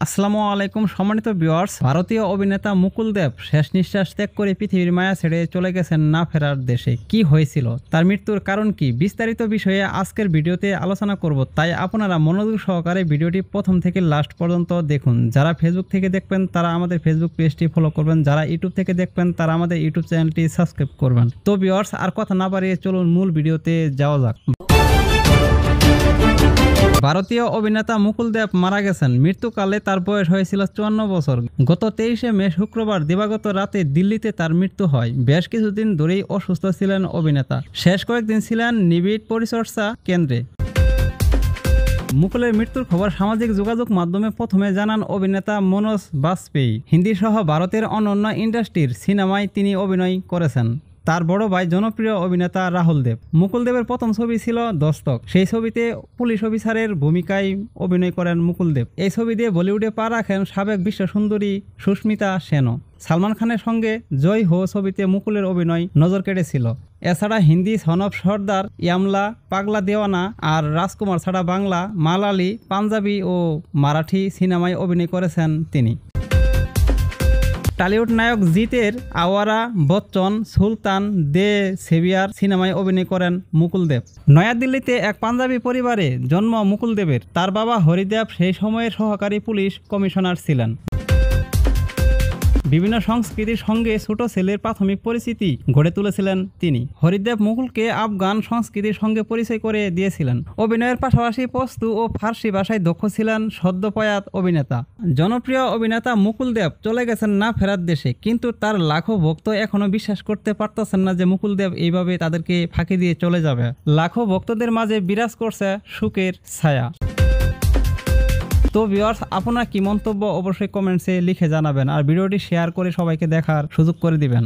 আসসালামু আলাইকুম সম্মানিত ভিউয়ার্স। ভারতীয় অভিনেতা মুকুল দেব শেষ নিঃশ্বাস ত্যাগ করে পৃথিবীর মায়া ছেড়ে চলে গেছেন না ফেরার দেশে। কি হয়েছিল, তার মৃত্যুর কারণ কি, বিস্তারিত বিষয়ে আজকের ভিডিওতে আলোচনা করব। তাই আপনারা মনোযোগ সহকারে ভিডিওটি প্রথম থেকে লাস্ট পর্যন্ত দেখুন। যারা ফেসবুক থেকে দেখবেন তারা আমাদের ফেসবুক পেজটি ফলো করবেন, যারা ইউটিউব থেকে দেখবেন তারা আমাদের ইউটিউব চ্যানেলটি সাবস্ক্রাইব করবেন। তো ভিউয়ার্স, আর কথা না বাড়িয়ে চলুন মূল ভিডিওতে যাওয়া যাক। ভারতীয় অভিনেতা মুকুল দেব মারা গেছেন। মৃত্যুকালে তার বয়স হয়েছিল 54 বছর। গত 23শে মে শুক্রবার দিবাগত রাতে দিল্লিতে তার মৃত্যু হয়। বেশ কিছুদিন ধরেই অসুস্থ ছিলেন অভিনেতা। শেষ কয়েকদিন ছিলেন নিবিড় পরিচর্যা কেন্দ্রে। মুকুলের মৃত্যুর খবর সামাজিক যোগাযোগ মাধ্যমে প্রথমে জানান অভিনেতা মনোজ বাজপেয়ী। হিন্দি সহ ভারতের অন্যান্য ইন্ডাস্ট্রির সিনেমায় তিনি অভিনয় করেছেন। তার বড় ভাই জনপ্রিয় অভিনেতা রাহুল দেব। মুকুল দেবের প্রথম ছবি ছিল দস্তক। সেই ছবিতে পুলিশ অফিসারের ভূমিকায় অভিনয় করেন মুকুল দেব। এই ছবি দিয়ে বলিউডে পা রাখেন সাবেক বিশ্ব সুন্দরী সুস্মিতা সেনও। সালমান খানের সঙ্গে জয় হো ছবিতে মুকুলের অভিনয় নজর কেড়েছিল। এছাড়া হিন্দি সন অফ সর্দার, ইয়ামলা, পাগলা দেওয়ানা আর রাজকুমার ছাড়া বাংলা, মালায়ালি, পাঞ্জাবি ও মারাঠি সিনেমায় অভিনয় করেছেন তিনি। টলিউড নায়ক জিতের আওয়ারা বচ্চন, সুলতান, দে সেভিয়ার সিনেমায় অভিনয় করেন মুকুল দেব। নয়াদিল্লিতে এক পাঞ্জাবি পরিবারে জন্ম মুকুল দেবের। তার বাবা হরিদেব সেই সময়ের সহকারী পুলিশ কমিশনার ছিলেন। বিভিন্ন সংস্কৃতির সঙ্গে ছোট ছেলের প্রাথমিক পরিচিতি গড়ে তুলেছিলেন তিনি। হরিদেব মুকুলকে আফগান সংস্কৃতির সঙ্গে পরিচয় করে দিয়েছিলেন। অভিনয়ের পাশাপাশি পশতু ও ফার্সি ভাষায় দক্ষ ছিলেন সদ্যপ্রয়াত অভিনেতা। জনপ্রিয় অভিনেতা মুকুল দেব চলে গেছেন না ফেরার দেশে, কিন্তু তার লাখো ভক্ত এখনো বিশ্বাস করতে পারতেছেন না যে মুকুল দেব এইভাবে তাদেরকে ফাঁকি দিয়ে চলে যাবে। লাখো ভক্তদের মাঝে বিরাজ করছে শোকের ছায়া। তো ভিউয়ার্স, আপনার কি মন্তব্য অবশ্যই কমেন্টসে লিখে জানাবেন, আর ভিডিওটি শেয়ার করে সবাইকে দেখার সুযোগ করে দিবেন।